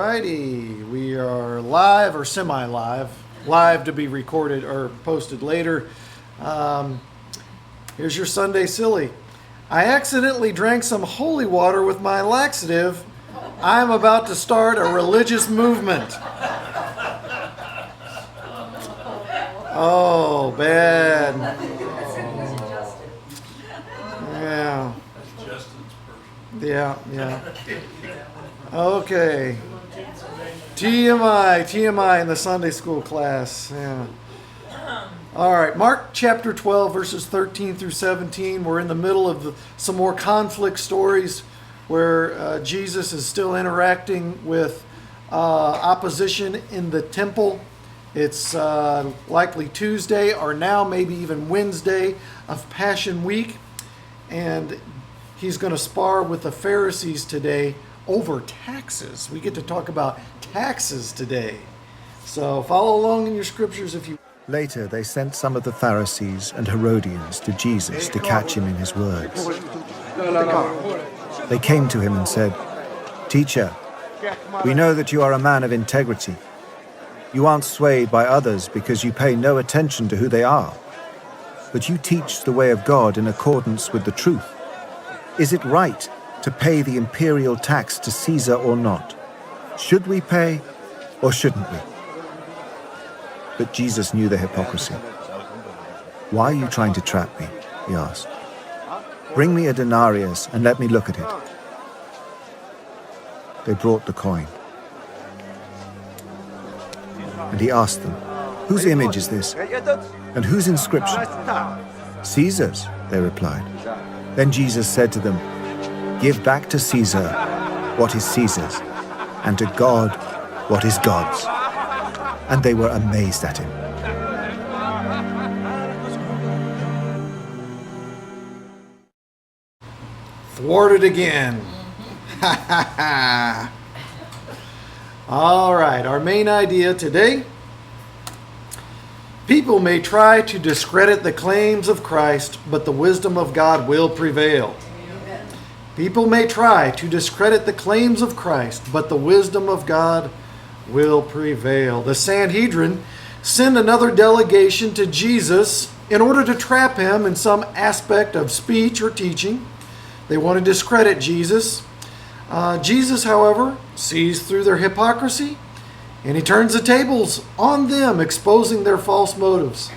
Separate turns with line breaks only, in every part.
righty, we are live or semi-live, live to be recorded or posted later. Here's your Sunday Silly. I accidentally drank some holy water with my laxative. I'm about to start a religious movement. Oh, bad. Yeah. Yeah. Okay. TMI in the Sunday school class. Yeah. All right. Mark chapter 12, verses 13 through 17. We're in the middle of some more conflict stories where Jesus is still interacting with opposition in the temple. It's likely Tuesday or now maybe even Wednesday of Passion Week. And he's going to spar with the Pharisees today over taxes. We get to talk about taxes today. So follow along in your scriptures if you...
Later, they sent some of the Pharisees and Herodians to Jesus to catch him in his words. They came to him and said, "Teacher, we know that you are a man of integrity. You aren't swayed by others because you pay no attention to who they are. But you teach the way of God in accordance with the truth. Is it right to pay the imperial tax to Caesar or not? Should we pay or shouldn't we?" But Jesus knew their hypocrisy. "Why are you trying to trap me?" he asked. "Bring me a denarius and let me look at it." They brought the coin. And he asked them, "Whose image is this? And whose inscription?" "Caesar's," they replied. Then Jesus said to them, "Give back to Caesar what is Caesar's, and to God what is God's." And they were amazed at him.
Thwarted again. Ha ha ha. All right, our main idea today. People may try to discredit the claims of Christ, but the wisdom of God will prevail. Amen. People may try to discredit the claims of Christ, but the wisdom of God will prevail. The Sanhedrin send another delegation to Jesus in order to trap him in some aspect of speech or teaching. They want to discredit Jesus. Jesus, however, sees through their hypocrisy, and he turns the tables on them, exposing their false motives.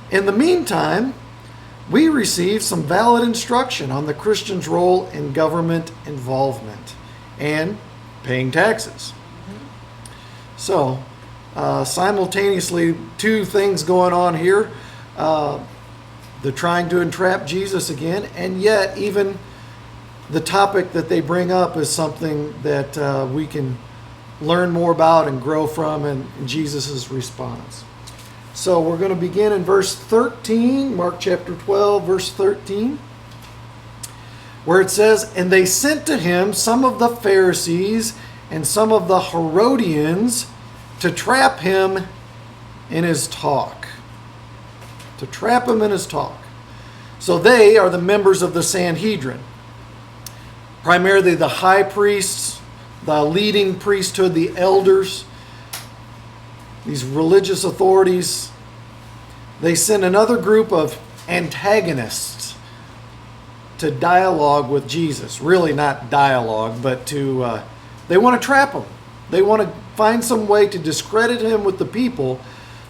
In the meantime, we receive some valid instruction on the Christian's role in government involvement and paying taxes. So, simultaneously, two things going on here. They're trying to entrap Jesus again, and yet even the topic that they bring up is something that we can learn more about and grow from in Jesus' response. So we're going to begin in verse 13, Mark chapter 12, verse 13, where it says, "And they sent to him some of the Pharisees and some of the Herodians to trap him in his talk." To trap him in his talk. So they are the members of the Sanhedrin. Primarily the high priests, the leading priesthood, the elders, these religious authorities. They send another group of antagonists to dialogue with Jesus. Really not dialogue, but they want to trap him. They want to find some way to discredit him with the people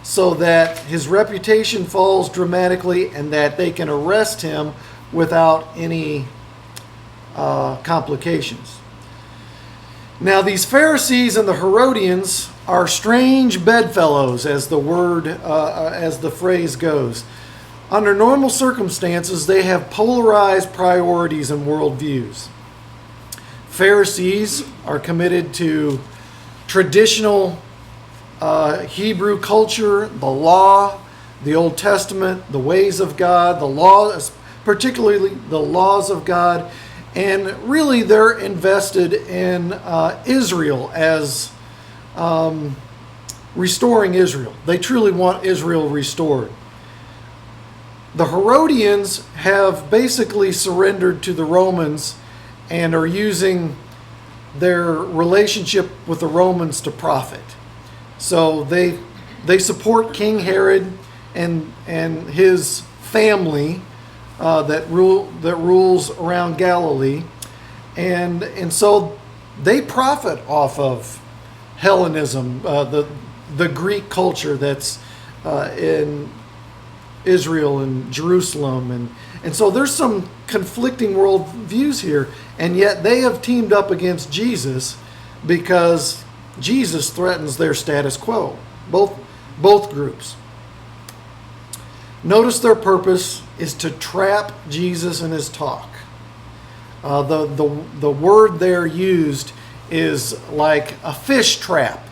so that his reputation falls dramatically and that they can arrest him without any complications. Now, these Pharisees and the Herodians are strange bedfellows, as the phrase goes. Under normal circumstances, they have polarized priorities and worldviews. Pharisees are committed to traditional Hebrew culture, the law, the Old Testament, the ways of God, the laws, particularly the laws of God. And really, they're invested in Israel as restoring Israel. They truly want Israel restored. The Herodians have basically surrendered to the Romans and are using their relationship with the Romans to profit. So they support King Herod and his family that rules around Galilee, and so they profit off of Hellenism, the Greek culture that's in Israel and Jerusalem, and so there's some conflicting world views here, and yet they have teamed up against Jesus because Jesus threatens their status quo. Both groups. Notice their purpose is to trap Jesus in his talk. The word there used is like a fish trap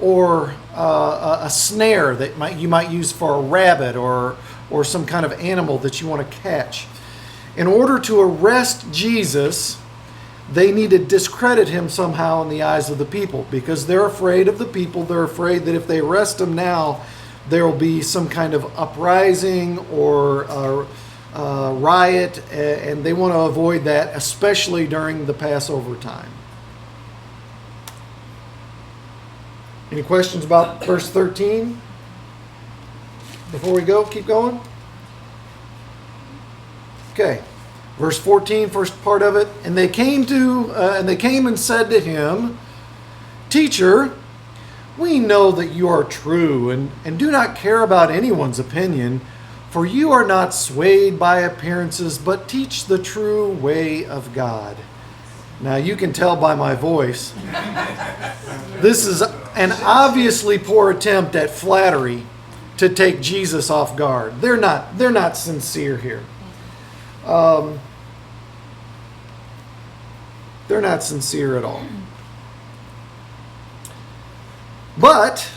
or a snare that you might use for a rabbit or some kind of animal that you want to catch. In order to arrest Jesus, they need to discredit him somehow in the eyes of the people because they're afraid of the people. They're afraid that if they arrest him now, there will be some kind of uprising or riot, and they want to avoid that, especially during the Passover time. Any questions about verse 13? Before we go, keep going. Okay, verse 14, first part of it. And they came and said to him, "Teacher, we know that you are true and do not care about anyone's opinion, for you are not swayed by appearances, but teach the true way of God." Now you can tell by my voice, this is an obviously poor attempt at flattery to take Jesus off guard. They're not sincere here. They're not sincere at all. But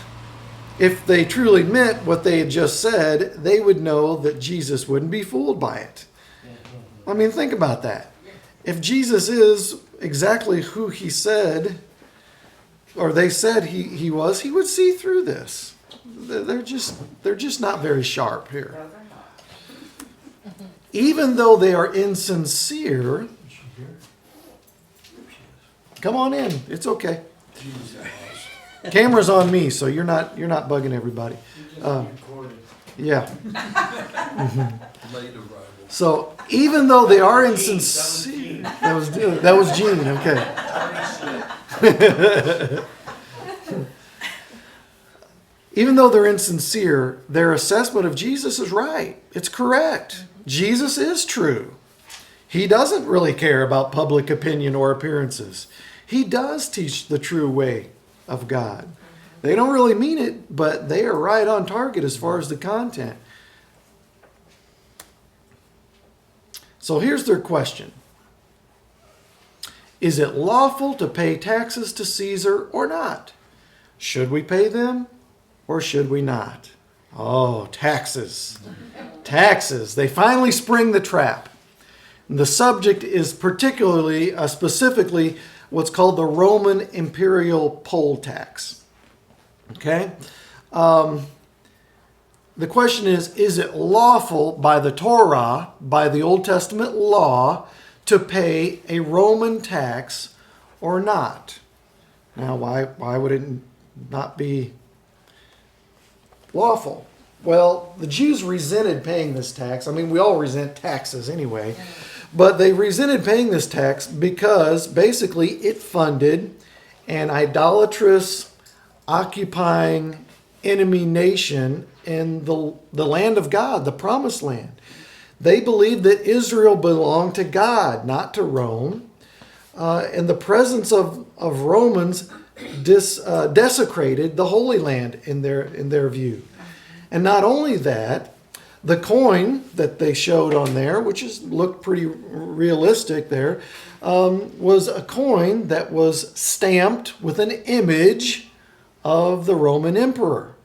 if they truly meant what they had just said, they would know that Jesus wouldn't be fooled by it. I mean, think about that. If Jesus is exactly who he said, or they said he was, he would see through this. They're just not very sharp here. Even though they are insincere, come on in. It's okay. Camera's on me, so you're not bugging everybody. Yeah. So even though they are insincere, that was Gene. Okay. Even though they're insincere, their assessment of Jesus is right. It's correct. Jesus is true. He doesn't really care about public opinion or appearances. He does teach the true way of God. They don't really mean it, but they are right on target as far as the content. So here's their question. Is it lawful to pay taxes to Caesar or not? Should we pay them or should we not? Oh, taxes. Taxes. They finally spring the trap. The subject is specifically what's called the Roman imperial poll tax. Okay? The question is it lawful by the Torah, by the Old Testament law, to pay a Roman tax or not? Now, why would it not be lawful? Well, the Jews resented paying this tax. I mean, we all resent taxes anyway. But they resented paying this tax because basically it funded an idolatrous, occupying enemy nation in the land of God, the promised land. They believed that Israel belonged to God, not to Rome. And the presence of Romans desecrated the Holy Land in their view. And not only that, the coin that they showed on there, which looked pretty realistic there, was a coin that was stamped with an image of the Roman emperor.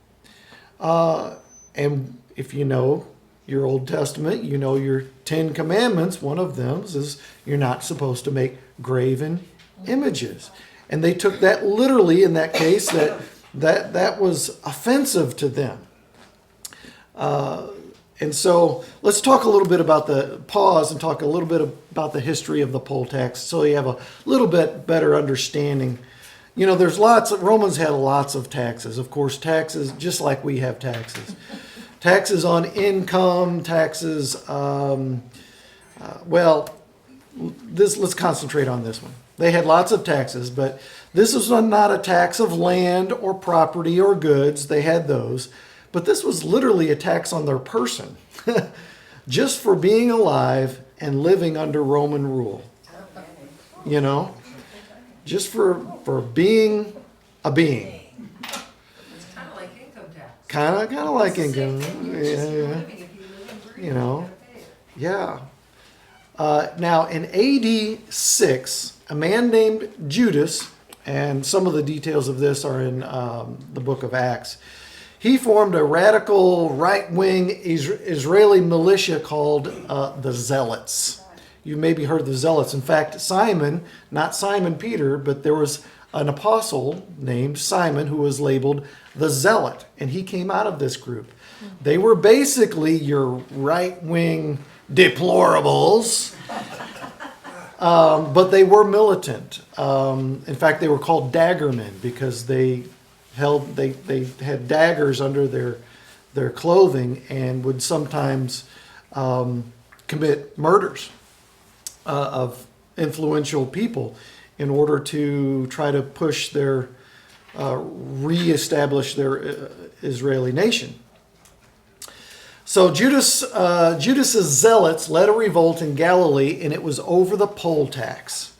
And if you know your Old Testament, you know your 10 Commandments. One of them is you're not supposed to make graven images. And they took that literally in that case, that was offensive to them. And so let's talk a little bit about pause and talk a little bit about the history of the poll tax so you have a little bit better understanding. You know, Romans had lots of taxes. Of course, taxes, just like we have taxes. Taxes on income, taxes, let's concentrate on this one. They had lots of taxes, but this was not a tax of land or property or goods. They had those. But this was literally a tax on their person, just for being alive and living under Roman rule. You know, just for being a being.
It's kind of like income tax.
Kind of like income. Yeah. You know, yeah. Now, in AD 6, a man named Judas, and some of the details of this are in the book of Acts, he formed a radical right-wing Israeli militia called the Zealots. You maybe heard of the Zealots. In fact, Simon, not Simon Peter, but there was an apostle named Simon who was labeled the Zealot, and he came out of this group. They were basically your right-wing deplorables, but they were militant. In fact, they were called daggermen because they had daggers under their clothing and would sometimes commit murders of influential people in order to try to reestablish their Israeli nation. So Judas's zealots led a revolt in Galilee, and it was over the poll tax.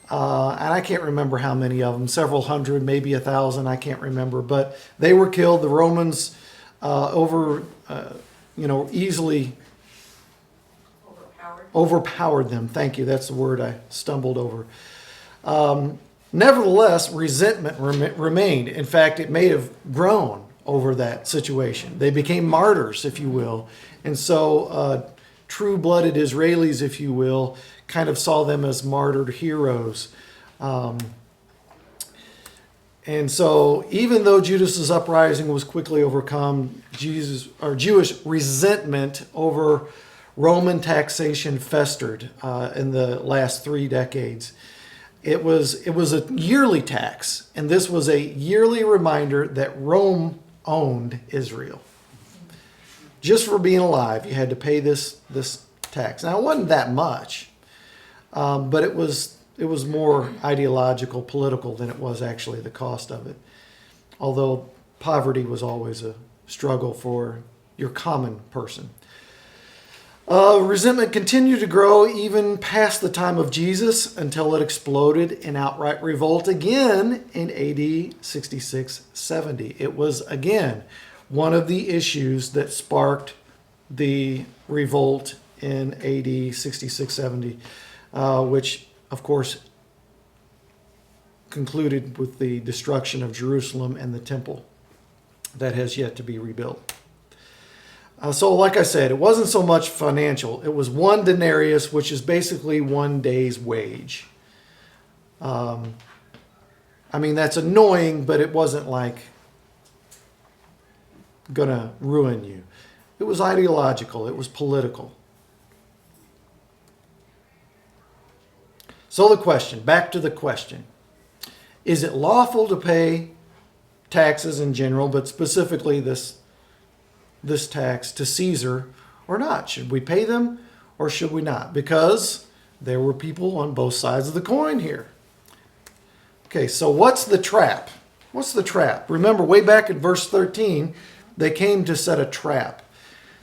And I can't remember how many of them, several hundred, maybe 1,000, I can't remember. But they were killed. The Romans easily overpowered them. Thank you. That's the word I stumbled over. Nevertheless, resentment remained. In fact, it may have grown over that situation. They became martyrs, if you will. And so true-blooded Israelis, if you will, kind of saw them as martyred heroes. And so even though Judas's uprising was quickly overcome, Jewish resentment over Roman taxation festered in the last 3 decades. It was a yearly tax, and this was a yearly reminder that Rome owned Israel. Just for being alive, you had to pay this tax. Now, it wasn't that much, but it was more ideological, political than it was actually the cost of it. Although poverty was always a struggle for your common person. Resentment continued to grow even past the time of Jesus until it exploded in outright revolt again in AD 66-70. It was, again, one of the issues that sparked the revolt in AD 66-70, which, of course, concluded with the destruction of Jerusalem and the temple that has yet to be rebuilt. So like I said, it wasn't so much financial. It was 1 denarius, which is basically 1 day's wage. That's annoying, but it wasn't like gonna ruin you. It was ideological. It was political. So back to the question. Is it lawful to pay taxes in general, but specifically this tax to Caesar or not? Should we pay them or should we not? Because there were people on both sides of the coin here. Okay, so what's the trap? What's the trap? Remember, way back in verse 13, they came to set a trap.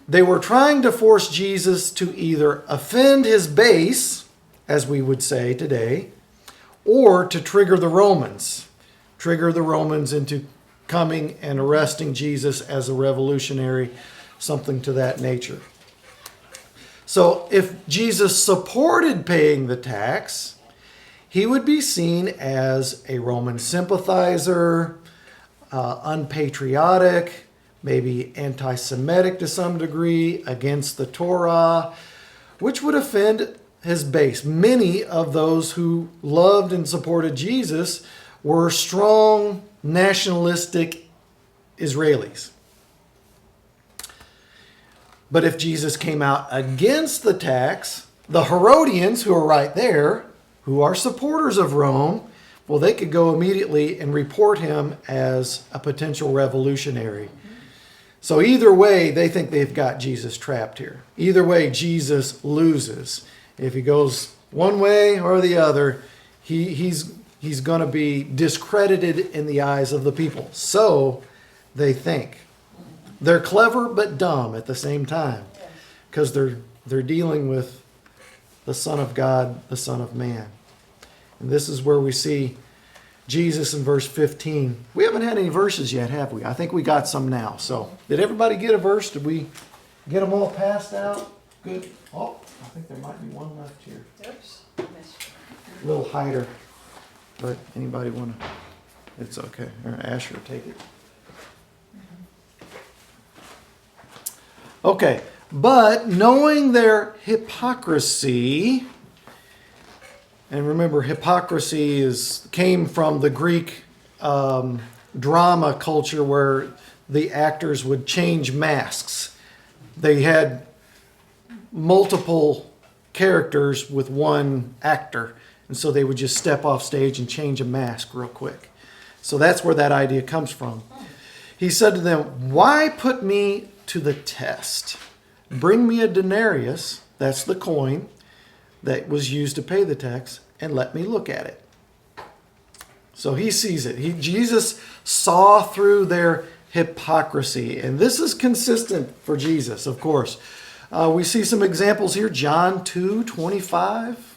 They were trying to force Jesus to either offend his base, as we would say today, or to trigger the Romans into coming and arresting Jesus as a revolutionary, something to that nature. So if Jesus supported paying the tax, he would be seen as a Roman sympathizer, unpatriotic, maybe anti-Semitic to some degree, against the Torah, which would offend his base. Many of those who loved and supported Jesus were strong, nationalistic Israelis. But if Jesus came out against the tax, the Herodians, who are right there, who are supporters of Rome, well, they could go immediately and report him as a potential revolutionary. So either way, they think they've got Jesus trapped here. Either way, Jesus loses. If he goes one way or the other, he's going to be discredited in the eyes of the people. So they think. They're clever but dumb at the same time, because they're dealing with the Son of God, the Son of Man. And this is where we see Jesus in verse 15. We haven't had any verses yet, have we? I think we got some now. So did everybody get a verse? Did we get them all passed out? Good. Oh, I think there might be one left here.
Oops.
A little hider. But anybody want to? It's okay. Asher, take it. Okay. But knowing their hypocrisy, and remember, hypocrisy came from the Greek drama culture where the actors would change masks. They had multiple characters with one actor, and so they would just step off stage and change a mask real quick. So that's where that idea comes from. He said to them, "Why put me to the test? Bring me a denarius," that's the coin that was used to pay the tax, "and let me look at it." So he sees it. Jesus saw through their hypocrisy. And this is consistent for Jesus, of course. We see some examples here. John 2:25.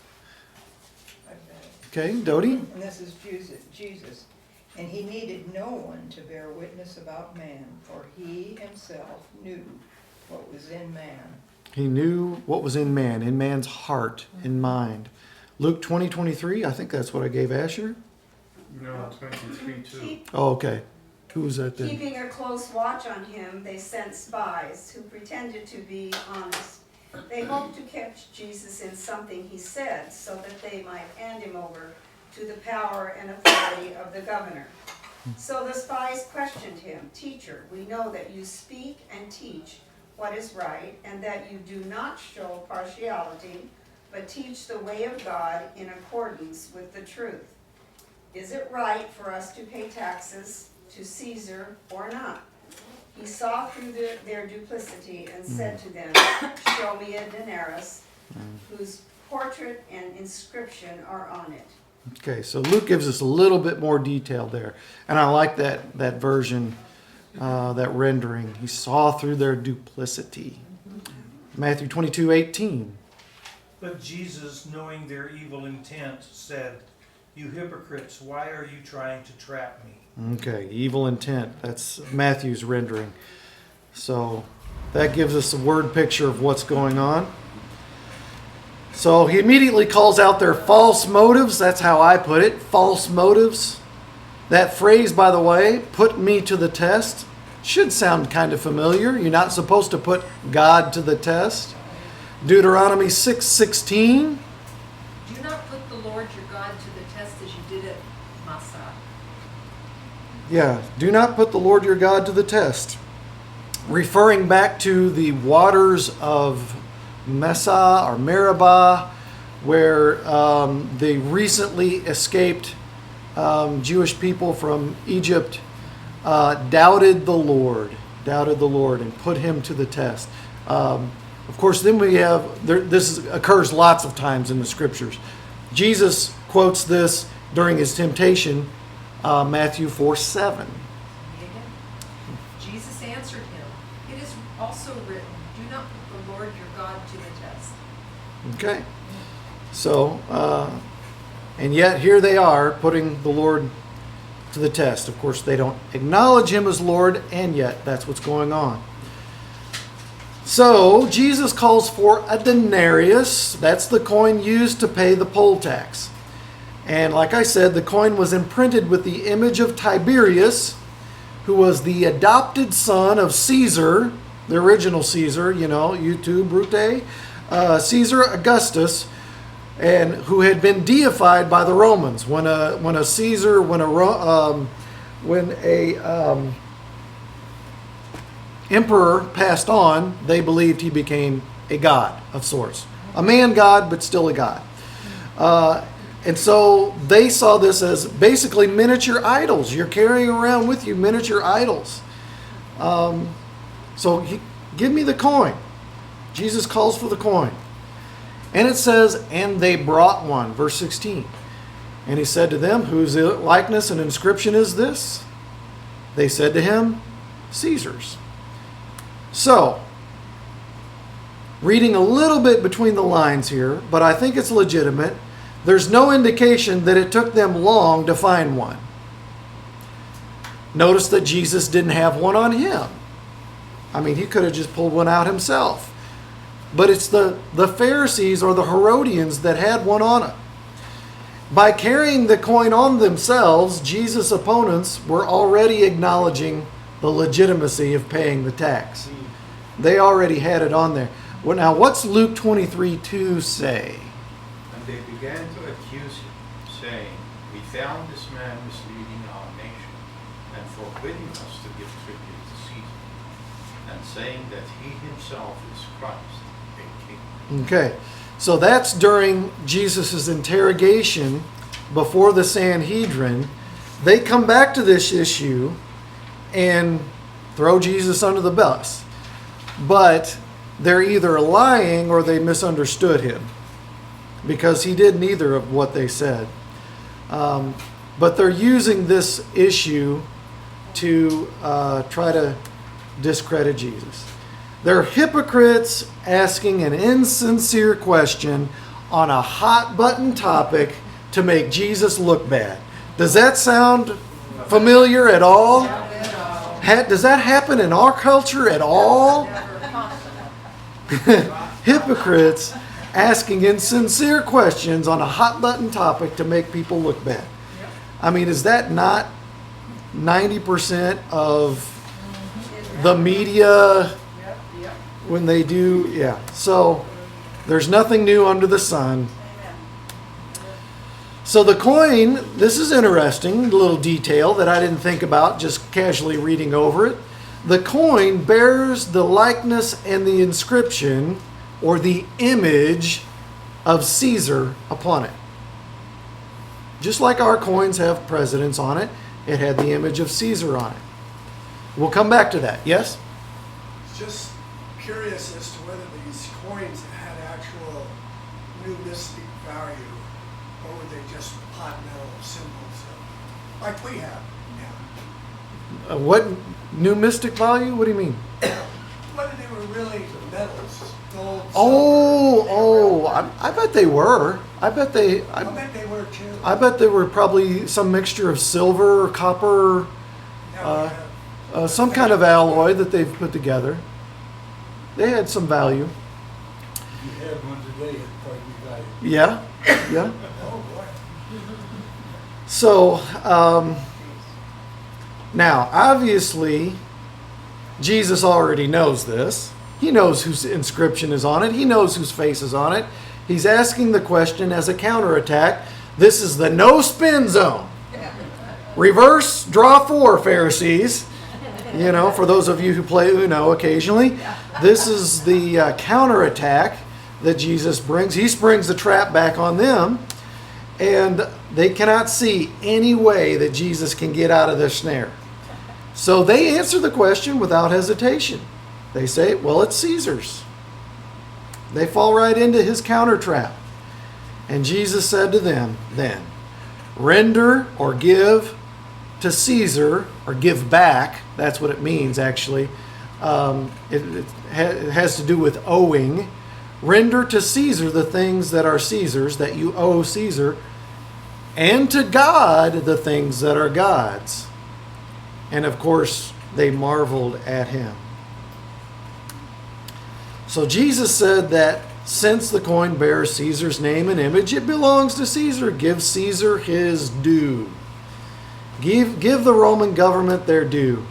Okay, Dodie?
And this is Jesus. And he needed no one to bear witness about man, for he himself knew what was in man.
He knew what was in man, in man's heart and mind. Luke 20:23, I think that's what I gave Asher.
No, 23 too.
Oh, okay. Who was that then?
Keeping a close watch on him, they sent spies who pretended to be honest. They hoped to catch Jesus in something he said so that they might hand him over to the power and authority of the governor. So the spies questioned him, "Teacher, we know that you speak and teach what is right, and that you do not show partiality, but teach the way of God in accordance with the truth. Is it right for us to pay taxes to Caesar or not?" He saw through their duplicity and said to them, "Show me a denarius whose portrait and inscription are on it."
Okay, so Luke gives us a little bit more detail there. And I like that version, that rendering. He saw through their duplicity. Matthew 22:18.
But Jesus, knowing their evil intent, said, "You hypocrites, why are you trying to trap me?"
Okay, evil intent. That's Matthew's rendering. So that gives us a word picture of what's going on. So he immediately calls out their false motives. That's how I put it, false motives. That phrase, by the way, "put me to the test," should sound kind of familiar. You're not supposed to put God to the test. Deuteronomy 6:16.
Do not put the Lord your God to the test as you did at Massa.
Yeah, do not put the Lord your God to the test. Referring back to the waters of Mesa or Meribah, where the recently escaped Jewish people from Egypt doubted the Lord and put him to the test. Of course, then we have, this occurs lots of times in the scriptures. Jesus quotes this during his temptation, Matthew 4:7.
Jesus answered him, "It is also written, do not put the Lord your God to the test."
Okay. So, and yet here they are putting the Lord to the test. Of course, they don't acknowledge him as Lord, and yet that's what's going on. So, Jesus calls for a denarius. That's the coin used to pay the poll tax. And like I said, the coin was imprinted with the image of Tiberius, who was the adopted son of Caesar, the original Caesar, Brute, Caesar Augustus, and who had been deified by the Romans. When emperor passed on, they believed he became a god of sorts. A man god, but still a god. And so they saw this as basically miniature idols. You're carrying around with you miniature idols. Give me the coin. Jesus calls for the coin. And it says, and they brought one. Verse 16. And he said to them, whose likeness and inscription is this? They said to him, Caesar's. So, reading a little bit between the lines here, but I think it's legitimate. There's no indication that it took them long to find one. Notice that Jesus didn't have one on him. I mean, he could have just pulled one out himself. But it's the Pharisees or the Herodians that had one on it. By carrying the coin on themselves, Jesus' opponents were already acknowledging the legitimacy of paying the tax. They already had it on there. Well, now, what's Luke 23:2 say?
And they began to accuse him, saying, We found this man misleading our nation, and forbidding us to give tribute to Caesar, and saying that he himself is Christ, a king.
Okay, so that's during Jesus' interrogation before the Sanhedrin. They come back to this issue and throw Jesus under the bus. But they're either lying or they misunderstood him, because he did neither of what they said. But they're using this issue to try to discredit Jesus. They're hypocrites asking an insincere question on a hot button topic to make Jesus look bad. Does that sound familiar at all? Does that happen in our culture at all? Hypocrites asking insincere questions on a hot button topic to make people look bad. I mean, is that not 90% of the media when they do? Yeah. So there's nothing new under the sun. So the coin, this is interesting, a little detail that I didn't think about just casually reading over it. The coin bears the likeness and the inscription or the image of Caesar upon it. Just like our coins have presidents on it, it had the image of Caesar on it. We'll come back to that. Yes?
Just curious as to whether these coins had actual numismatic value, or were they just hot metal symbols like we have now?
What numismatic value? What do you mean?
Whether they were really metals, gold,
I bet they were. I bet they
were too.
I bet they were probably some mixture of silver or copper,
Now we have
some kind of alloy that they've put together. They had some value.
you have one today at quite good value.
Yeah, yeah.
Oh boy.
So, now, obviously, Jesus already knows this. He knows whose inscription is on it. He knows whose face is on it. He's asking the question as a counterattack. This is the no spin zone. Reverse, draw four, Pharisees. You know, for those of you who play Uno occasionally, this is the counterattack that Jesus brings. He springs the trap back on them, and they cannot see any way that Jesus can get out of this snare. So they answer the question without hesitation. They say, well, it's Caesar's. They fall right into his counter trap. And Jesus said to them then, render or give to Caesar, or give back, that's what it means actually. It has to do with owing. Render to Caesar the things that are Caesar's, that you owe Caesar, and to God the things that are God's. And of course, they marveled at him. So Jesus said that since the coin bears Caesar's name and image, it belongs to Caesar. Give Caesar his due. Give the Roman government their due.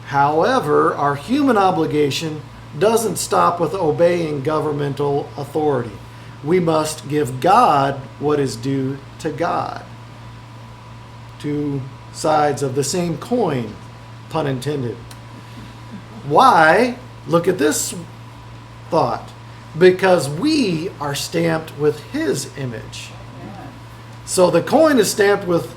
However, our human obligation doesn't stop with obeying governmental authority. We must give God what is due to God. Two sides of the same coin, pun intended. Why? Look at this thought. Because we are stamped with his image. So the coin is stamped with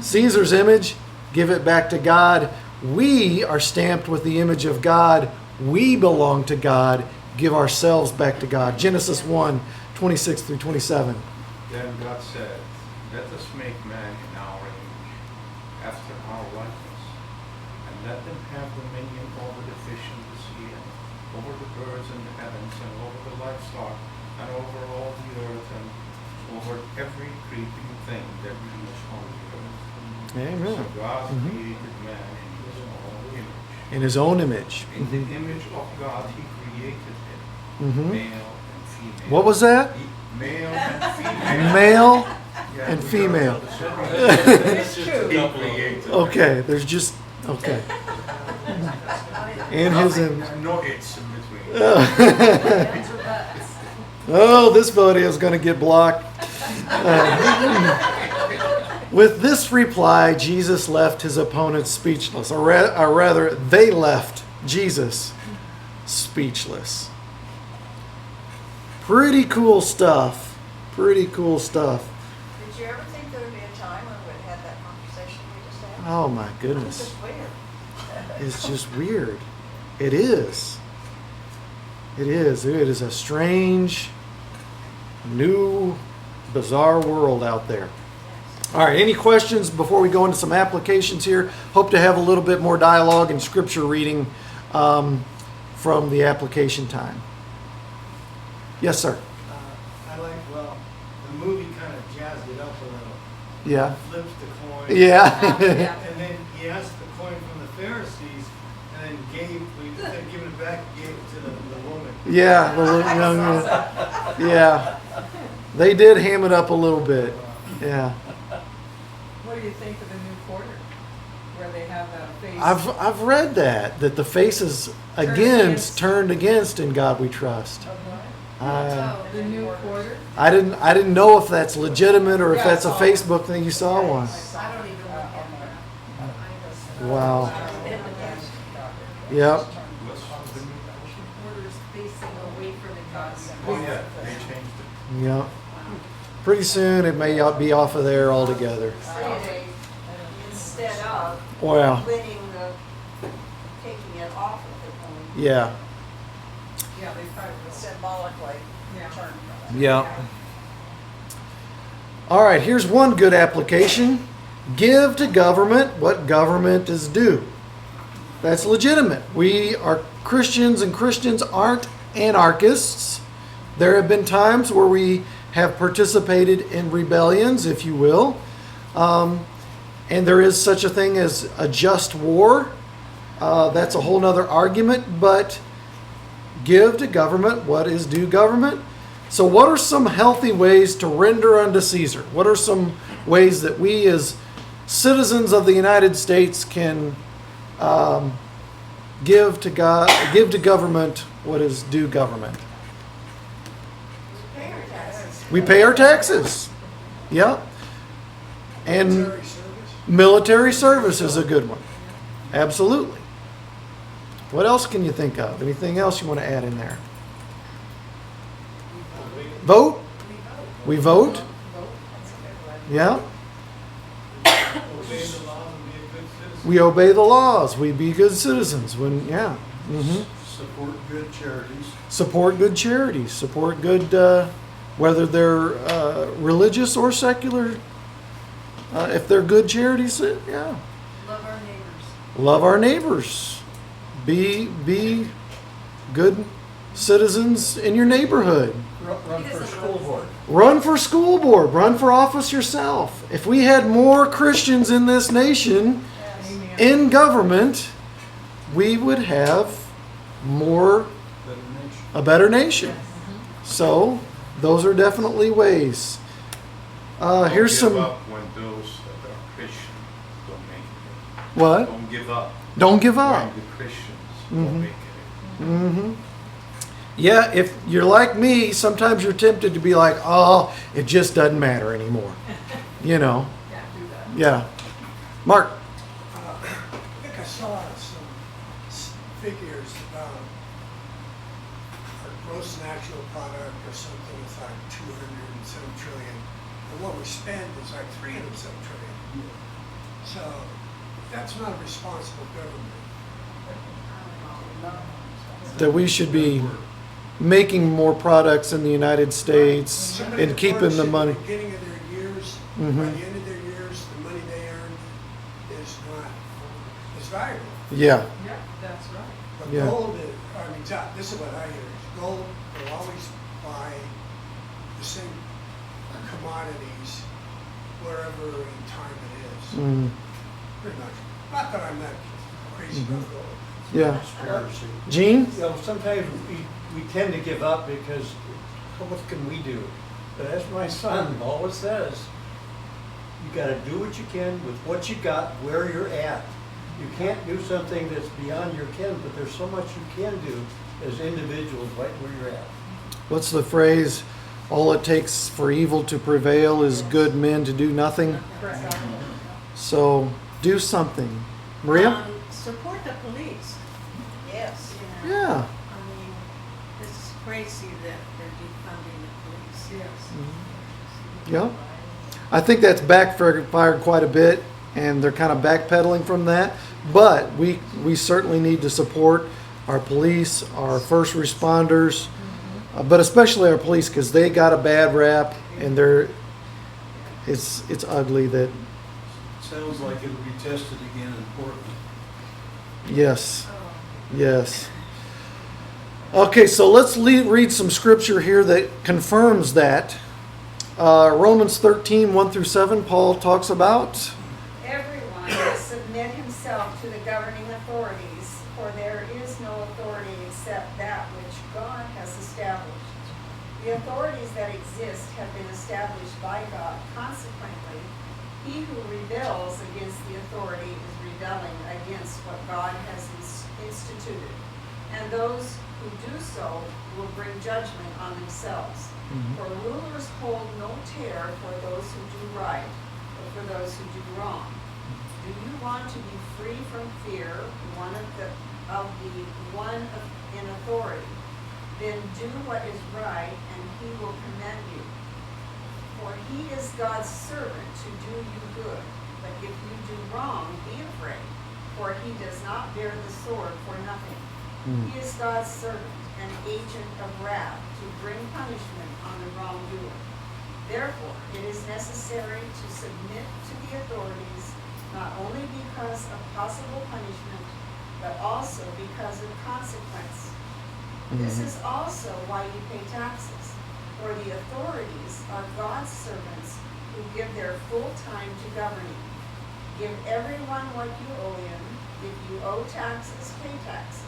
Caesar's image. Give it back to God. We are stamped with the image of God. We belong to God. Give ourselves back to God. Genesis 1:26 through 27.
Then God said, let us make man in our image, after our likeness, and let them have dominion over the fish in the sea, and over the birds in the heavens, and over the livestock, and over all the earth, and over every creeping thing that creeps on the earth.
Amen.
So God created man in his own image.
In his own image.
In the image of God he created him,
Mhm.
male and female.
What was that?
Male and female.
Male
Yeah,
and
we
female.
don't know the
It's
He
true.
created.
Okay, there's just, okay. In his image.
No it's in between.
Oh, this video is going to get blocked. With this reply, Jesus left his opponents speechless, or rather, they left Jesus speechless. Pretty cool stuff. Pretty cool stuff.
Did you ever think there would be a time when we'd have that conversation we just had?
Oh my
It's
goodness.
just weird.
It's just weird. It is. It is. It is a strange, new, bizarre world out there. All right, any questions before we go into some applications here? Hope to have a little bit more dialogue and scripture reading from the application time. Yes, sir.
I like, well, the movie kind of jazzed it up a little.
Yeah.
Flips the coin.
Yeah.
And then he asked the coin from the Pharisees and then instead of giving it back, he gave it to the woman.
Yeah. The little young man. Yeah. They did ham it up a little bit. Yeah.
What do you think of the new quarter, where they have a face?
I've read that the face is turned against In God We Trust.
The new quarter?
I didn't know if that's legitimate or if that's a Facebook thing. You saw one.
I don't even look at that.
Wow. Yep.
Quarters facing away from the gods.
Oh yeah, they changed it.
Yep. Pretty soon it may be off of there altogether.
Instead of
Wow.
taking it off of the coin.
Yeah.
Yeah, they probably will.
Symbolically
Yeah.
turned from it.
Yeah. All right, here's one good application. Give to government what government is due. That's legitimate. We are Christians, and Christians aren't anarchists. There have been times where we have participated in rebellions, if you will. And there is such a thing as a just war. That's a whole nother argument, but give to government what is due government. So what are some healthy ways to render unto Caesar? What are some ways that we as citizens of the United States can give to government what is due government? We pay our taxes. Yeah. And
Military service.
military service is a good one. Absolutely. What else can you think of? Anything else you want to add in there? Vote? We vote? Yeah.
Obey the law and be a good citizen.
We obey the laws. We be good citizens. When yeah. Mm-hmm.
Support good charities.
Support good charities. Support good, whether they're religious or secular. If they're good charities, yeah.
Love our neighbors.
Love our neighbors. Be good citizens in your neighborhood.
Run for school board.
Run for school board. Run for office yourself. If we had more Christians in this nation, in government, we would have a better nation. So, those are definitely ways. Here's
Don't
some.
give up when those that are Christian don't make it.
What?
Don't give up
Don't give up.
when the Christians don't make it.
Mm-hmm. Yeah, if you're like me, sometimes you're tempted to be like, oh, it just doesn't matter anymore. You know?
Yeah, do that.
Yeah. Mark.
I think I saw some figures about our gross national product or something is like 200 and some trillion, and what we spend is like 300 and some trillion. So that's not a responsible government.
That we should be making more products in the United States
Somebody
and
that
keeping
works
the
at
money.
the beginning of their years, by
Mhm.
the end of their years, the money they earn is not as valuable.
Yeah,
Yep, that's right.
But
Yeah.
gold is, I mean, this is what I hear, is gold will always buy the same commodities wherever in time it is,
mm,
pretty much. Not that I'm that crazy about gold.
yeah.
Conspiracy.
Gene?
You know, sometimes we tend to give up because what can we do? But as my son always says, you gotta do what you can with what you got, where you're at. You can't do something that's beyond your ken, but there's so much you can do as individuals right where you're at.
What's the phrase? All it takes for evil to prevail is good men to do nothing.
Correct.
So do something. Maria?
Support the police.
Yes.
You know?
Yeah.
I mean, it's crazy that they're defunding the police.
Yes.
Yeah. I think that's backfired quite a bit, and they're kind of backpedaling from that. But we certainly need to support our police, our first responders, but especially our police, because they got a bad rap, and it's ugly that,
Sounds like it'll be tested again in Portland.
yes, yes. Okay, so let's read some scripture here that confirms that. Romans 13, 1 through 7, Paul talks about.
Everyone must submit himself to the governing authorities, for there is no authority except that which God has established. The authorities that exist have been established by God. Consequently, he who rebels against the authority is rebelling against what God has instituted. And those who do so will bring judgment on themselves. For rulers hold no terror for those who do right, but for those who do wrong. Do you want to be free from fear, one in authority? Then do what is right, and he will commend you. For he is God's servant to do you good. But if you do wrong, be afraid, for he does not bear the sword for nothing. He is God's servant, an agent of wrath, to bring punishment on the wrongdoer. Therefore, it is necessary to submit to the authorities, not only because of possible punishment, but also because of consequence. This is also why you pay taxes, for the authorities are God's servants who give their full time to governing. Give everyone what you owe him. If you owe taxes, pay taxes.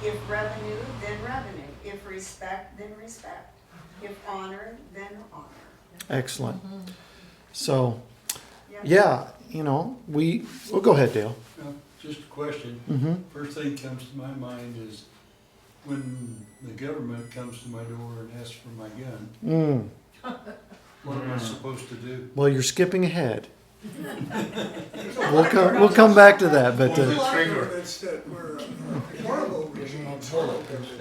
If revenue, then revenue. If respect, then respect. If honor, then honor.
Excellent. So, yeah, we'll go ahead, Dale.
Just a question.
Mm-hmm.
First thing comes to my mind is when the government comes to my door and asks for my gun, what am I supposed to do?
Well, you're skipping ahead. We'll come back to that, but
Governments that were horrible regimes.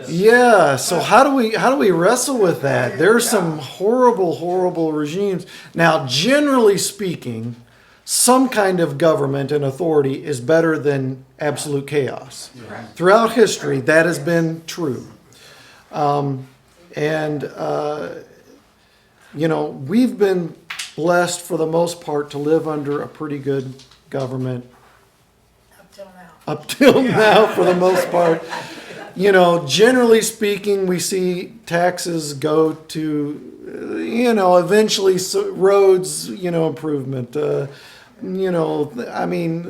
yeah. So how do we wrestle with that? There's some horrible regimes. Now, generally speaking, some kind of government and authority is better than absolute chaos. Throughout history, that has been true, we've been blessed for the most part to live under a pretty good government up till now for the most part. Generally speaking, we see taxes go to, eventually roads, improvement,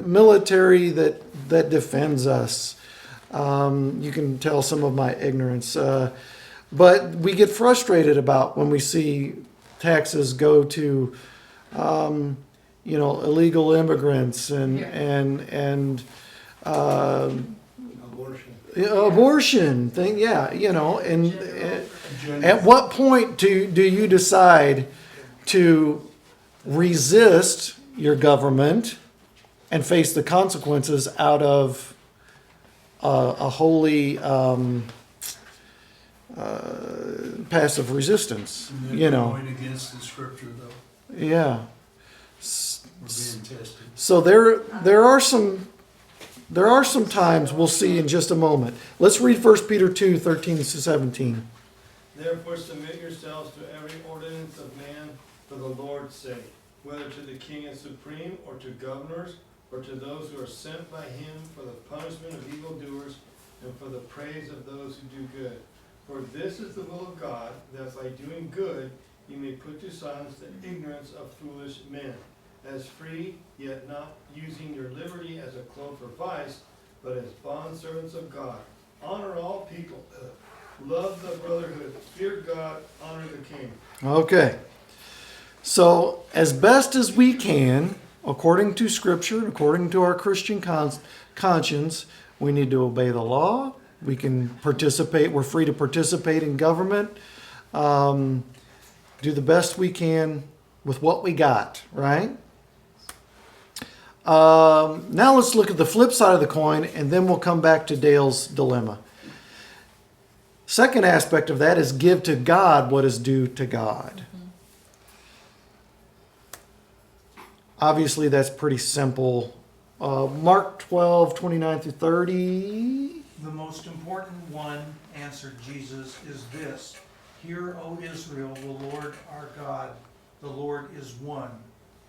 military that defends us. You can tell some of my ignorance. But we get frustrated about when we see taxes go to, illegal immigrants and abortion thing. Yeah, and at what point do you decide to resist your government and face the consequences out of a holy passive resistance.
And then
You know,
going against the scripture, though,
yeah.
we're being tested.
So there are some times we'll see in just a moment. Let's read 1 Peter 2, 13 to 17.
Therefore submit yourselves to every ordinance of man for the Lord's sake, whether to the king as supreme, or to governors, or to those who are sent by him for the punishment of evildoers, and for the praise of those who do good. For this is the will of God, that by doing good you may put to silence the ignorance of foolish men. As free, yet not using your liberty as a cloak for vice, but as bondservants of God. Honor all people. Love the brotherhood. Fear God. Honor the king.
Okay. So, as best as we can, according to Scripture, according to our Christian conscience, we need to obey the law. We can participate. We're free to participate in government. Do the best we can with what we got, right? Now let's look at the flip side of the coin, and then we'll come back to Dale's dilemma. Second aspect of that is give to God what is due to God. Obviously, that's pretty simple. Mark 12, 29 through 30.
The most important one, answered Jesus, is this. Hear, O Israel, the Lord our God, the Lord is one.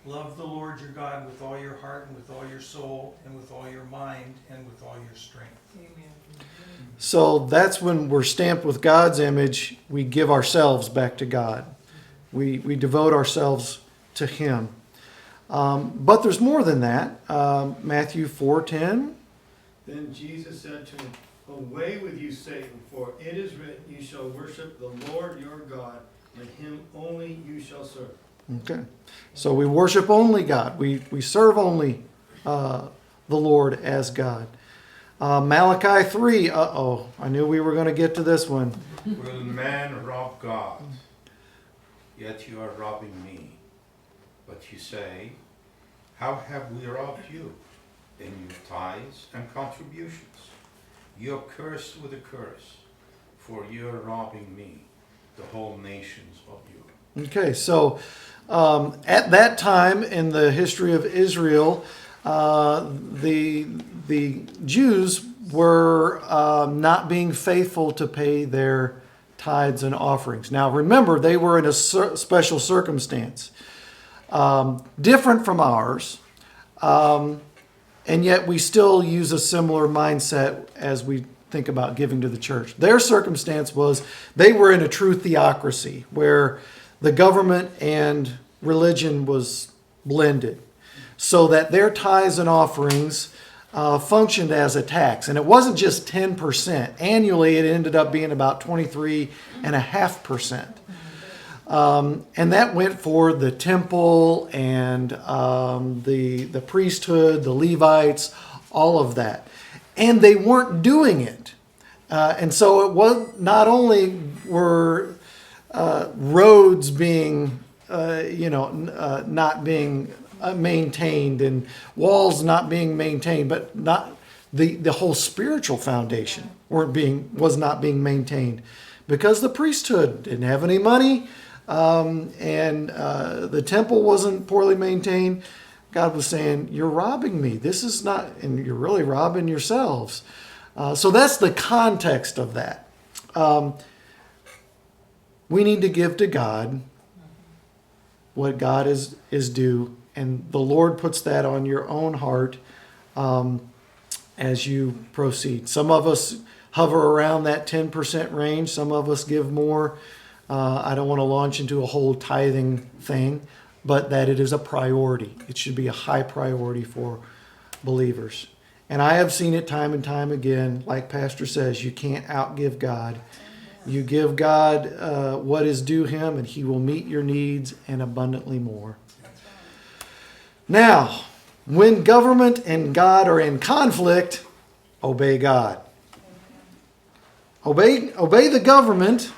Love the Lord your God with all your heart and with all your soul and with all your mind and with all your strength.
So that's when we're stamped with God's image. We give ourselves back to God. We devote ourselves to Him. But there's more than that. Matthew 4:10.
Then Jesus said to him, Away with you, Satan, for it is written, You shall worship the Lord your God, and him only you shall serve.
Okay. So we worship only God. We serve only the Lord as God. Malachi 3. I knew we were going to get to this one.
Will man rob God? Yet you are robbing me. But you say, how have we robbed you? In your tithes and contributions. You are cursed with a curse, for you are robbing me, the whole nations of you.
Okay, so at that time in the history of Israel, the Jews were not being faithful to pay their tithes and offerings. Now remember, they were in a special circumstance, different from ours, and yet we still use a similar mindset as we think about giving to the church. Their circumstance was they were in a true theocracy where the government and religion was blended, so that their tithes and offerings functioned as a tax. And it wasn't just 10%. Annually, it ended up being about 23.5%. And that went for the temple and the priesthood, the Levites, all of that. And they weren't doing it. And so it was not only were roads being, not being maintained and walls not being maintained, but not the whole spiritual foundation was not being maintained because the priesthood didn't have any money. And the temple wasn't poorly maintained. God was saying, you're robbing me. This is not, and you're really robbing yourselves. So that's the context of that. We need to give to God what God is due. And the Lord puts that on your own heart as you proceed. Some of us hover around that 10% range. Some of us give more. I don't want to launch into a whole tithing thing, but that it is a priority. It should be a high priority for believers. And I have seen it time and time again. Like Pastor says, you can't outgive God. You give God what is due Him, and He will meet your needs and abundantly more. Now, when government and God are in conflict, obey God. Obey the government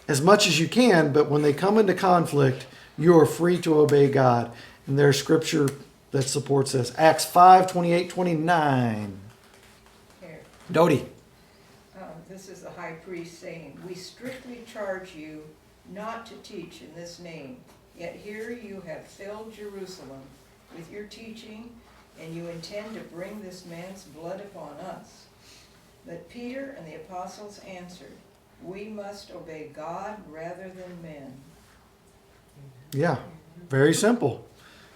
as much as you can, but when they come into conflict, you are free to obey God. And there's scripture that supports this. Acts 5, 28, 29. Dodie.
This is the high priest saying, "We strictly charge you not to teach in this name. Yet here you have filled Jerusalem with your teaching, and you intend to bring this man's blood upon us." But Peter and the apostles answered, "We must obey God rather than men."
Yeah, very simple.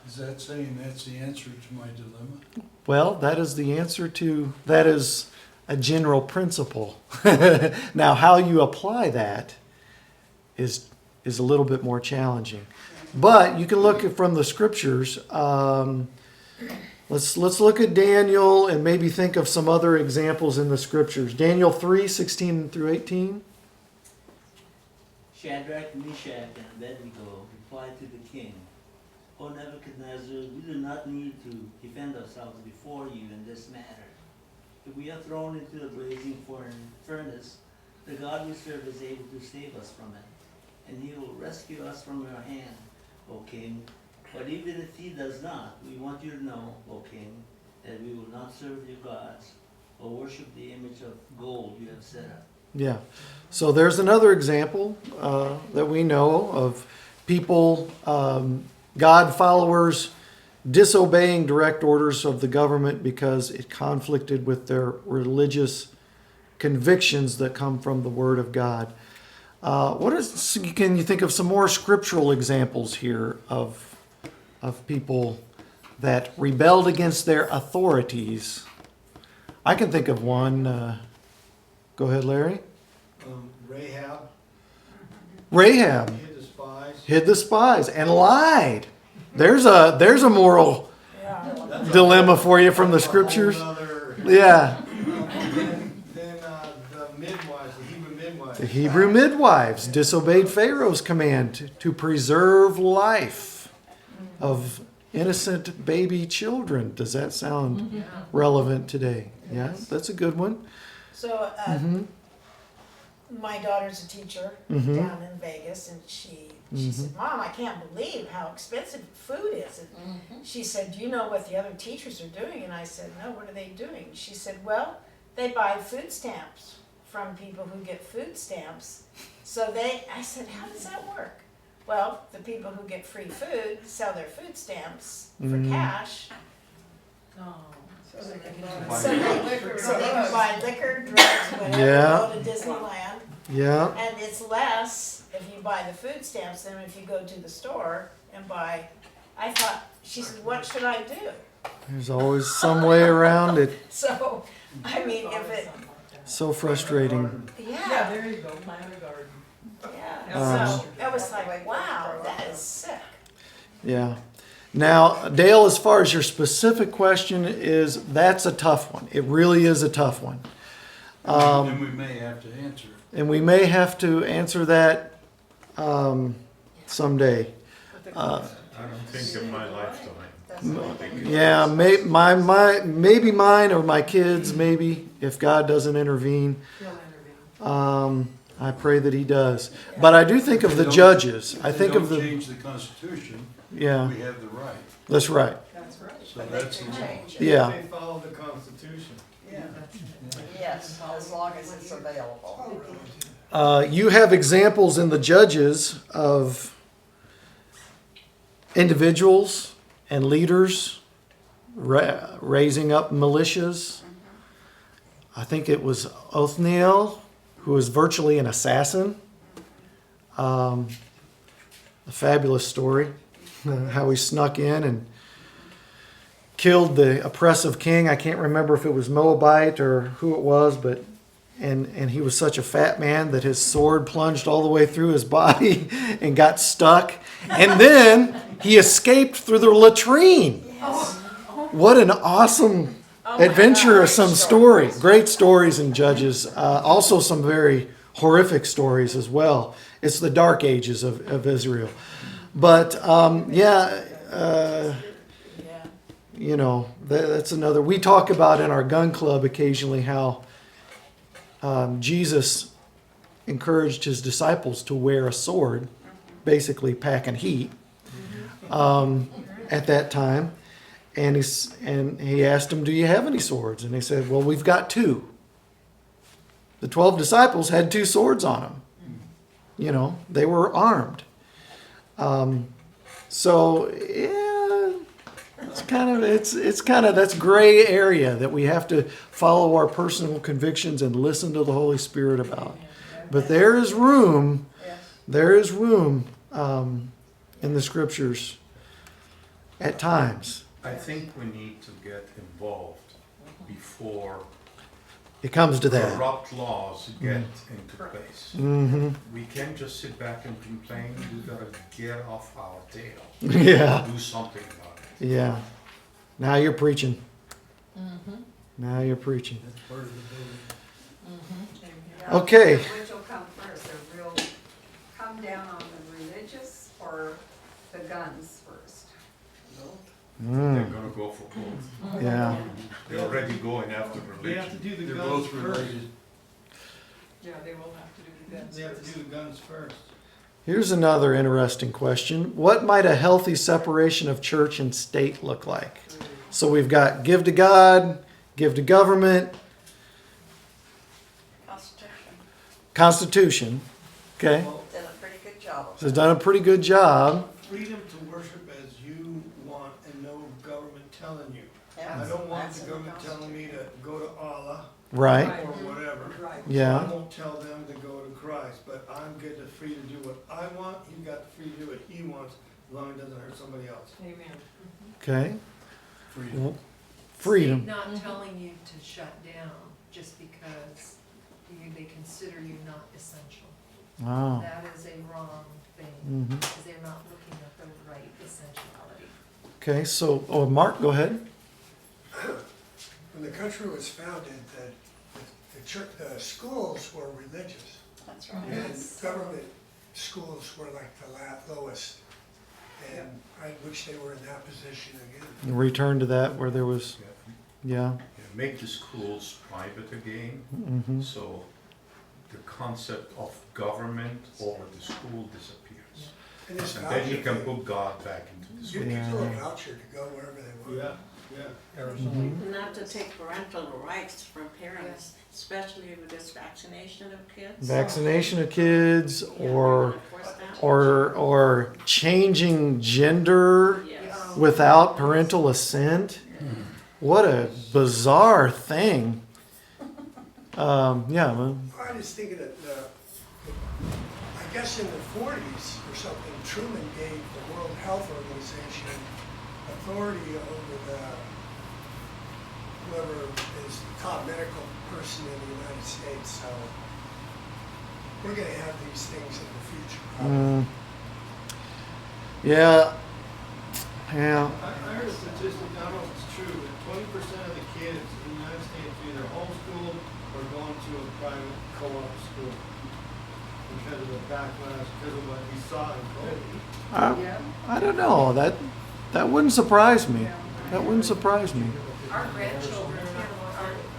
Is that saying that's the answer to my dilemma?
Well, that is the answer to, that is a general principle. Now, how you apply that is a little bit more challenging. But you can look at from the scriptures. Let's look at Daniel and maybe think of some other examples in the scriptures. Daniel 3:16 through 18.
Shadrach, Meshach, and Abednego replied to the king, "O Nebuchadnezzar, we do not need to defend ourselves before you in this matter. If we are thrown into the blazing furnace, the God we serve is able to save us from it, and he will rescue us from your hand, O king. But even if he does not, we want you to know, O king, that we will not serve your gods or worship the image of gold you have set up."
Yeah. So there's another example that we know of people, God followers, disobeying direct orders of the government because it conflicted with their religious convictions that come from the Word of God. Can you think of some more scriptural examples here of people that rebelled against their authorities? I can think of one. Go ahead, Larry. Rahab hid the spies and lied. There's a moral dilemma for you from the scriptures. Yeah.
Then the midwives, the Hebrew midwives.
The Hebrew midwives disobeyed Pharaoh's command to preserve life of innocent baby children. Does that sound relevant today? Yeah, that's a good one.
So my daughter's a teacher
Mhm.
down in Vegas, and she said, "Mom, I can't believe how expensive food is." And she said, "Do you know what the other teachers are doing?" And I said, "No, what are they doing?" She said, "Well, they buy food stamps from people who get food stamps." I said, "How does that work?" Well, the people who get free food sell their food stamps for cash.
So they can
So they can buy liquor, drugs, whatever,
Yeah.
go to Disneyland.
Yeah.
And it's less if you buy the food stamps than if you go to the store and buy. I thought, she said, "What should I do?"
There's always some way around it.
So, I mean, if it,
So frustrating.
yeah,
there you go, plant a garden.
yeah. So, it was like, wow, that is sick.
Yeah. Now, Dale, as far as your specific question is, that's a tough one. It really is a tough one.
And we may have to answer it.
And we may have to answer that someday.
I don't think in my lifetime.
Yeah, maybe mine or my kids, maybe, if God doesn't intervene. I pray that he does. But I do think of the judges. I think of
If they
the...
don't change the Constitution,
Yeah.
we have the right.
That's right.
That's right.
So that's the law.
Yeah.
They follow the Constitution.
Yes, as long as it's available.
You have examples in the Judges of individuals and leaders raising up militias. I think it was Othniel, who was virtually an assassin. A fabulous story, how he snuck in and killed the oppressive king. I can't remember if it was Moabite or who it was, but and he was such a fat man that his sword plunged all the way through his body and got stuck. And then he escaped through the latrine. What an awesome adventuresome story. Great stories in Judges. Also some very horrific stories as well. It's the dark ages of Israel. But you know, that's another. We talk about in our gun club occasionally how Jesus encouraged his disciples to wear a sword, basically packing heat, at that time. And he asked them, "Do you have any swords?" And they said, "Well, we've got two." The 12 disciples had 2 swords on them. You know, they were armed. So yeah, it's kind of that's gray area that we have to follow our personal convictions and listen to the Holy Spirit about. But there is room. There is room in the Scriptures at times.
I think we need to get involved before
It comes to that.
corrupt laws get into place.
Mm-hmm.
We can't just sit back and complain. We gotta get off our tail.
Yeah.
Do something about it.
Yeah. Now you're preaching.
Mm-hmm.
Now you're preaching.
That's part of the building.
Mm-hmm.
Okay.
Which will come first, the real, come down on the religious or the guns first?
They're gonna go for both.
Yeah.
They're already going after
They have to
religion.
do the
They're
guns
both
first.
related.
Yeah, they will have to do the guns
They have to
first.
do the guns first.
Here's another interesting question. What might a healthy separation of church and state look like? So we've got give to God, give to government, Constitution. Okay.
Did a pretty good job of
So it's done a pretty good job.
Freedom to worship as you want and no government telling you.
Yeah.
I don't want
That's
the
in the
government telling me to go to Allah
Right.
or whatever.
Right.
Yeah.
I won't tell them to go to Christ, but I'm getting the free to do what I want. He got the free to do what he wants, as long as it doesn't hurt somebody else.
Amen.
Okay.
Freedom.
Well, freedom.
State not telling you to shut down just because they consider you not essential.
Wow.
That is a wrong thing,
Mhm.
because they're not looking at the right essentiality.
Okay. So, Mark, go ahead.
When the country was founded, the schools were religious.
That's right.
And government schools were like the lowest. And I wish they were in that position again.
Return to that where there was, yeah.
Yeah, make the schools private again,
Mm-hmm.
so the concept of government over the school disappears.
And this
And then you
voucher
can
thing,
put God back into the
give
school.
people a voucher to go wherever they want.
Yeah, yeah.
Mm-hmm.
Not to take parental rights from parents, especially with this vaccination of kids.
Vaccination of kids,
Yeah, we
or
wanna enforce that.
or changing gender
Yes.
without parental assent. What a bizarre thing. Yeah. Well,
I was thinking that, I guess in the 40s or something, Truman gave the World Health Organization authority over whoever is the top medical person in the United States. So we're going to have these things in the future. Probably.
Yeah. Yeah.
I heard a statistic, I don't know if it's true, but 20% of the kids in the United States are either homeschooled or going to a private co-op school because of the backlash, because of what we saw in COVID.
I don't know. That wouldn't surprise me. That wouldn't surprise me.
Our grandchildren,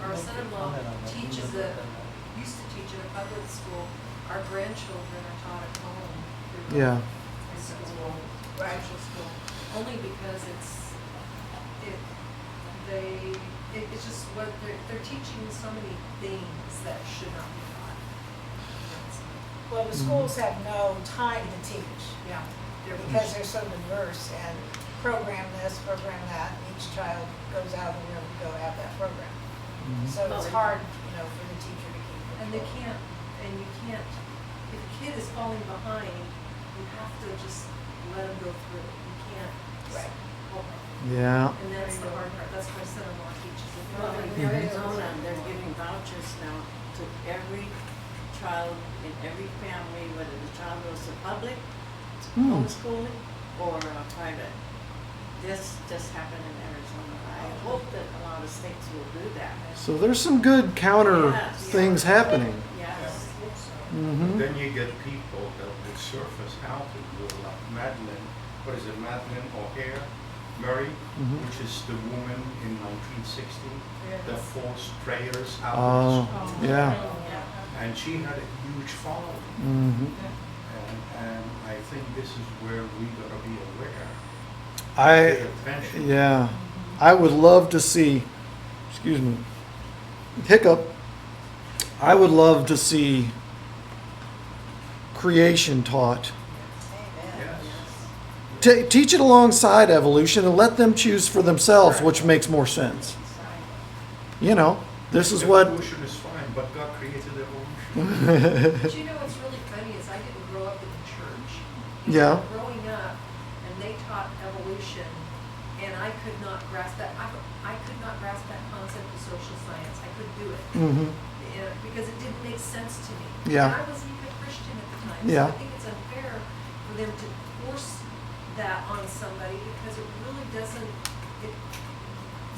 our son-in-law teaches used to teach in a public school. Our grandchildren are taught at home. through
Yeah.
School, graduate school, only because it's just what they're teaching so many things that should not be taught.
Well, the schools have no time to teach
Yeah.
because they're so diverse and program this, program that. Each child goes out and wherever you go have that program. So it's hard, for the teacher to keep.
And you can't, if a kid is falling behind, you have to just let them go through it. You can't
Right.
help them.
Yeah.
And that's the hard part. That's why son-in-law teaches it.
Well, in Arizona, they're giving vouchers now to every child in every family, whether the child goes to public, homeschooling, or private. This just happened in Arizona. I hope that a lot of states will do that.
So there's some good counter
Yes.
things happening.
Yes.
Mm-hmm.
Then you get people that will surface out to do like Madeline, what is it, Madeline O'Hare, Murray,
Mhm.
which is the woman in 1960 that forced prayers out.
Oh, yeah.
And she had a huge following.
Mm-hmm.
And I think this is where we gotta be aware.
I,
Pay attention.
yeah, I would love to see, excuse me, hiccup. I would love to see creation taught. Teach it alongside evolution and let them choose for themselves which makes more sense. You know, this is what...
Evolution is fine, but God created evolution.
But you know what's really funny is I didn't grow up in the church.
Yeah.
Growing up, and they taught evolution, and I could not grasp that. I could not grasp that concept of social science. I couldn't do it.
Mm-hmm.
Because it didn't make sense to me.
Yeah.
And I wasn't even a Christian at the time.
Yeah.
So I think it's unfair for them to force that on somebody because it really doesn't,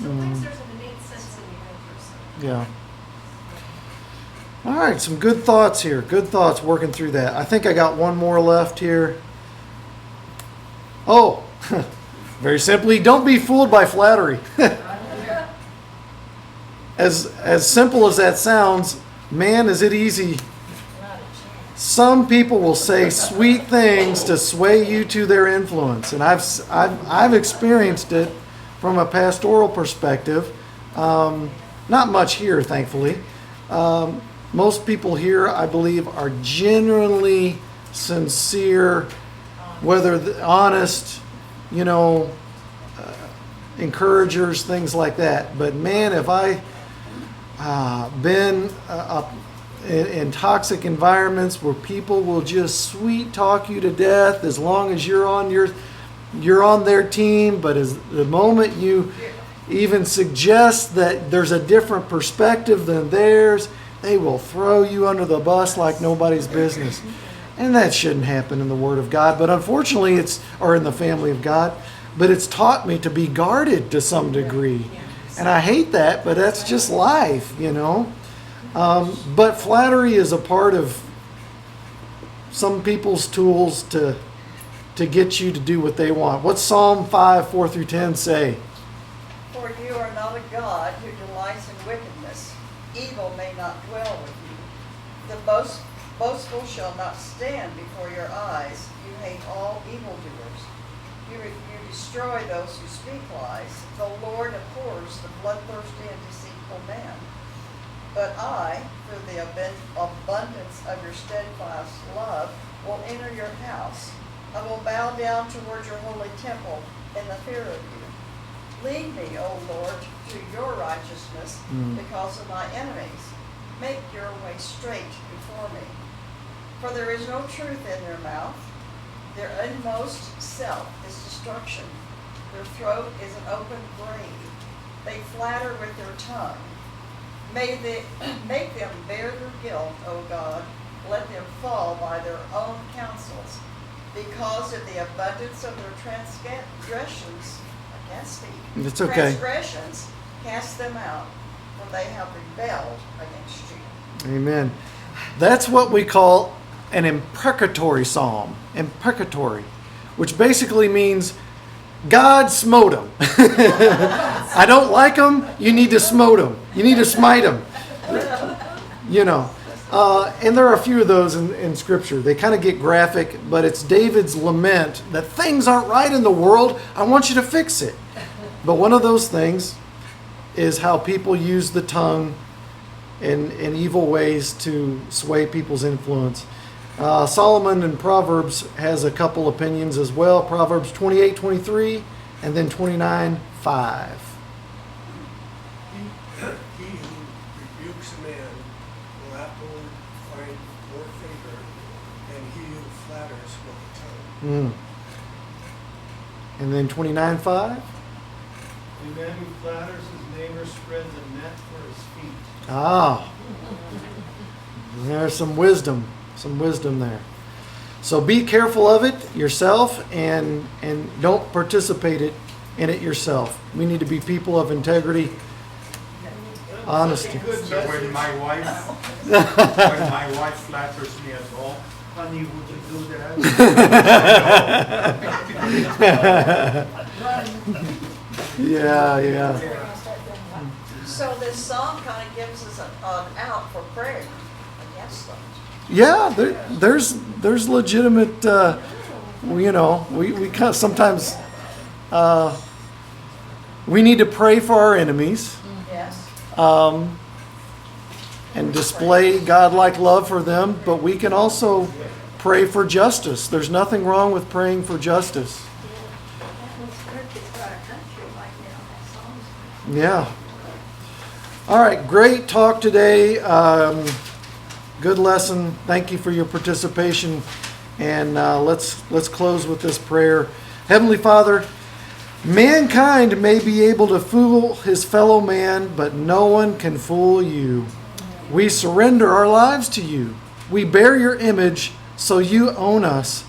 sometimes there's an innate sense in the young person.
Yeah. All right, some good thoughts here. Good thoughts working through that. I think I got one more left here. Oh, very simply, don't be fooled by flattery. As simple as that sounds, man, is it easy. Some people will say sweet things to sway you to their influence, and I've experienced it from a pastoral perspective. Not much here, thankfully. Most people here, I believe, are genuinely sincere, whether honest, encouragers, things like that. But man, if I been in toxic environments where people will just sweet talk you to death as long as you're on their team, but as the moment you even suggest that there's a different perspective than theirs, they will throw you under the bus like nobody's business. And that shouldn't happen in the Word of God, but unfortunately or in the family of God, but it's taught me to be guarded to some degree. And I hate that, but that's just life, But flattery is a part of some people's tools to get you to do what they want. What's Psalm 5, 4 through 10 say?
For you are not a God who delights in wickedness. Evil may not dwell with you. The boastful shall not stand before your eyes. You hate all evildoers. You destroy those who speak lies. The Lord abhors the bloodthirsty and deceitful man. But I, through the abundance of your steadfast love, will enter your house. I will bow down toward your holy temple in the fear of you. Lead me, O Lord, to your righteousness because of my enemies. Make your way straight before me. For there is no truth in their mouth. Their inmost self is destruction. Their throat is an open grave. They flatter with their tongue. Make them bear their guilt, O God. Let them fall by their own counsels. Because of the abundance of their transgressions, I can't speak.
It's okay.
Transgressions, cast them out, for they have rebelled against you.
Amen. That's what we call an imprecatory psalm. Imprecatory, which basically means God smote them. I don't like them. You need to smote them. You need to smite them. And there are a few of those in Scripture. They kind of get graphic, but it's David's lament that things aren't right in the world. I want you to fix it. But one of those things is how people use the tongue in evil ways to sway people's influence. Solomon in Proverbs has a couple opinions as well. Proverbs 28:23 and then 29:5.
He who rebukes a man will afterward find more favor than he who flatters with the tongue.
And then 29:5.
A man who flatters his neighbor spreads a net for his feet.
There's some wisdom there. So be careful of it yourself and don't participate in it yourself. We need to be people of integrity, honesty.
So when my wife flatters me at all, honey, would you do that?
Yeah.
So this psalm kind of gives us an out for prayer against them.
Yeah, there's legitimate. We kind of sometimes we need to pray for our enemies.
Yes.
and display godlike love for them, but we can also pray for justice. There's nothing wrong with praying for justice. Yeah. All right, great talk today. Good lesson. Thank you for your participation. And let's close with this prayer. Heavenly Father, mankind may be able to fool his fellow man, but no one can fool you. We surrender our lives to you. We bear your image, so you own us.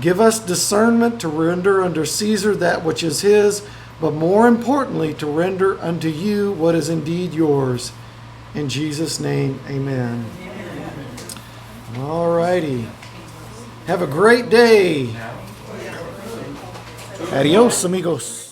Give us discernment to render unto Caesar that which is his, but more importantly, to render unto you what is indeed yours. In Jesus' name, amen. All righty. Have a great day. Adios, amigos.